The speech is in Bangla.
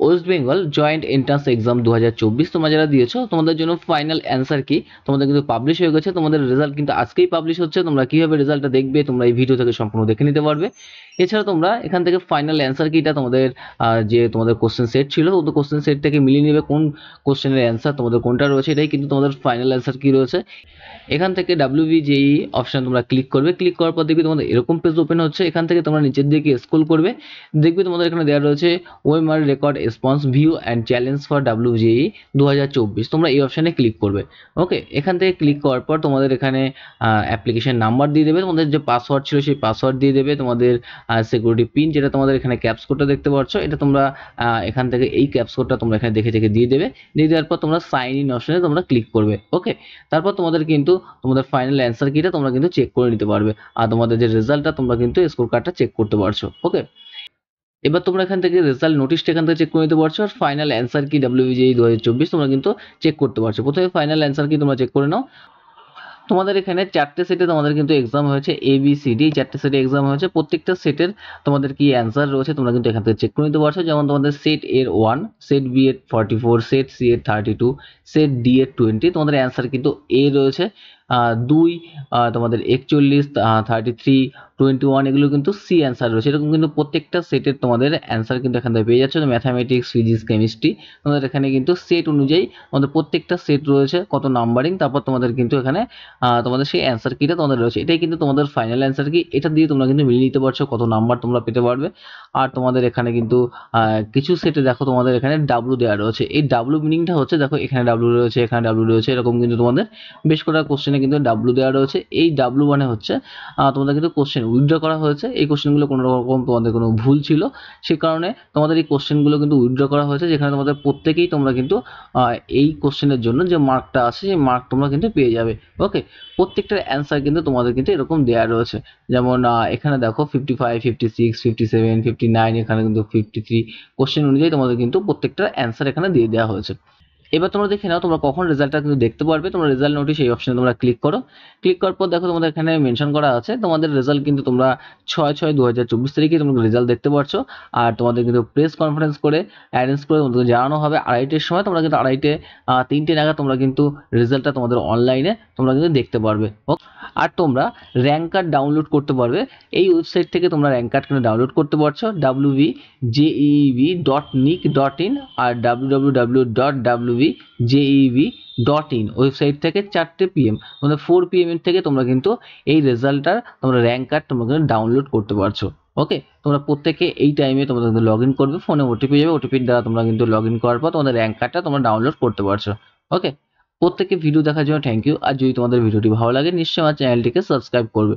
West Bengal joint entrance exam 2024 তোমরা যারা দিয়েছো তোমাদের জন্য ফাইনাল অ্যান্সার কি তোমাদের কিন্তু পাবলিশ হয়ে গেছে। তোমাদের রেজাল্ট কিন্তু আজকেই পাবলিশ হচ্ছে। তোমরা কিভাবে রেজাল্টটা দেখবে তোমরা এই ভিডিও থেকে সম্পূর্ণ দেখে নিতে পারবে। এছাড়া তোমরা এখান থেকে ফাইনাল অ্যান্সার কিটা তোমাদের যে তোমাদের কোশ্চেন সেট ছিল তো কোশ্চেন সেট থেকে মিলিয়ে নেবে কোন কোশ্চেনের অ্যান্সার তোমাদের কোনটা রয়েছে, এটাই কিন্তু তোমাদের ফাইনাল অ্যান্সার কি রয়েছে। এখান থেকে WBJEE অপশন তোমরা ক্লিক করবে। ক্লিক করার পর দেখবে তোমাদের এরকম পেজ ওপেন হচ্ছে। এখান থেকে তোমরা নিচের দিকে স্ক্রল করবে, দেখবে তোমাদের এখানে দেওয়া রয়েছে OMR record response view and challenge for WBJEE 2024। তোমরা এই অপশানে ক্লিক করবে। ওকে, এখান থেকে ক্লিক করার পর তোমাদের এখানে অ্যাপ্লিকেশন নাম্বার দিয়ে দেবে, তোমাদের যে পাসওয়ার্ড ছিল সেই পাসওয়ার্ড দিয়ে দেবে, তোমাদের সিকিউরিটি পিন যেটা তোমাদের এখানে ক্যাপস কোডটা দেখতে পাচ্ছ এটা তোমরা এখান থেকে এই ক্যাপস কোডটা তোমরা এখানে দেখে দেখে দিয়ে দেবে। দিয়ে দেওয়ার পর তোমরা সাইন ইন অপশনে তোমরা ক্লিক করবে। ওকে, তারপর তোমাদের কিন্তু তোমাদের ফাইনাল অ্যান্সার কিটা তোমরা কিন্তু চেক করে নিতে পারবে, আর তোমাদের যে রেজাল্টটা তোমরা কিন্তু স্কোর কার্ডটা চেক করতে পারছো। ওকে, এবার তোমরা এখান থেকে রেজাল্ট নোটিশটা এখান থেকে চেক করে নিতে পারছো, আর ফাইনাল অ্যান্সার কি WBJEE 2024 তোমরা কিন্তু চেক করতে পারছো। প্রথমে ফাইনাল অ্যান্সার কি তোমরা চেক করে নাও। তোমাদের এখানে 4টে সেটে তোমাদের কিন্তু এক্সাম হয়েছে, ABCD 4টে সেটে এক্সাম হয়েছে। প্রত্যেকটা সেটের তোমাদের কি অ্যান্সার রয়েছে তোমরা কিন্তু এখান থেকে চেক করে নিতে পারছো। যেমন তোমাদের সেট এর 1, সেট বি এর 44, সেট সি এর 32, সেট ডি এর 20, তোমাদের অ্যান্সার কিন্তু এ রয়েছে 2, তোমাদের 41, 33, 21 এগুলো কিন্তু সি অ্যান্সার রয়েছে। এরকম কিন্তু প্রত্যেকটা সেটের তোমাদের অ্যান্সার কিন্তু এখান থেকে পেয়ে যাচ্ছে। ম্যাথামেটিক্স, ফিজিক্স, কেমিস্ট্রি তোমাদের এখানে কিন্তু সেট অনুযায়ী তোমাদের প্রত্যেকটা সেট রয়েছে কত নাম্বারিং, তারপর তোমাদের কিন্তু এখানে তোমাদের সেই অ্যান্সার কিটা তোমাদের রয়েছে। এটাই কিন্তু তোমাদের ফাইনাল অ্যান্সার কি, এটা দিয়ে তোমরা কিন্তু মিলিয়ে নিতে পারছো কত নাম্বার তোমরা পেতে পারবে। আর তোমাদের এখানে কিন্তু কিছু সেটে দেখো তোমাদের এখানে ডাব্লু দেওয়া রয়েছে। এই ডাব্লু মিনিংটা হচ্ছে দেখো এখানে ডাব্লু রয়েছে, এখানে ডাব্লু রয়েছে, এরকম কিন্তু তোমাদের বেশ কটা কোশ্চেনে কিন্তু ডাব্লু দেওয়া রয়েছে। এই ডাব্লু মানে হচ্ছে তোমাদের কিন্তু কোশ্চেন উইথড্র করা হয়েছে। এই কোশ্চেনগুলো কোনো রকম তোমাদের কোনো ভুল ছিল, সে কারণে তোমাদের এই কোশ্চেনগুলো কিন্তু উইথড্র করা হয়েছে, যেখানে তোমাদের প্রত্যেকেই তোমরা কিন্তু এই কোশ্চেনের জন্য যে মার্কটা আছে সেই মার্ক তোমরা কিন্তু পেয়ে যাবে। ওকে, প্রত্যেকটার অ্যান্সার কিন্তু তোমাদের কিন্তু এরকম দেওয়া রয়েছে। যেমন এখানে দেখো 55, 56, 57, 59, এখানে কিন্তু 53 কোশ্চেন অনুযায়ী তোমাদের কিন্তু প্রত্যেকটার অ্যান্সার এখানে দিয়ে দেওয়া হয়েছে। এবার তোমরা দেখে নাও তোমরা কখন রেজাল্টটা কিন্তু দেখতে পারবে। তোমরা রেজাল্ট নোটিশ এই অপশনে তোমরা ক্লিক করো। ক্লিক করার পর দেখো তোমাদের এখানে মেনশন করা আছে তোমাদের রেজাল্ট কিন্তু তোমরা 6/6/2024 তারিখে তোমরা রেজাল্ট দেখতে পারছো। আর তোমাদের কিন্তু প্রেস কনফারেন্স করে অ্যারেঞ্জ করে তোমাদের জানানো হবে 2:30-এর সময়। তোমরা কিন্তু 3টে নাগাদ তোমরা কিন্তু রেজাল্টটা তোমাদের অনলাইনে তোমরা কিন্তু দেখতে পারবে। আর তোমরা র্যাঙ্ক কার্ড ডাউনলোড করতে পারবে এই ওয়েবসাইট থেকে। তোমরা র্যাঙ্ক কার্ড কিন্তু ডাউনলোড করতে পারছো wbjeev.nic.in আর www.wbjeev.in ওয়েবসাইট থেকে 4টে PM মানে 4 PM থেকে তোমরা কিন্তু এই রেজাল্টটার তোমরা র্যাঙ্ক কার্ড তোমরা কিন্তু ডাউনলোড করতে পারছো। ওকে, তোমরা প্রত্যেকে এই টাইমে তোমরা কিন্তু লগ ইন করবে, ফোনে OTP যাবে, OTPর দ্বারা তোমরা কিন্তু লগ ইন করার পর তোমাদের র্যাঙ্ক কার্ডটা তোমরা ডাউনলোড করতে পারছো। ওকে, প্রত্যেককে ভিডিও দেখার জন্য থ্যাংক ইউ। আর যদি তোমাদের ভিডিওটি ভালো লাগে নিশ্চয়ই আমার চ্যানেলটিকে সাবস্ক্রাইব করবে।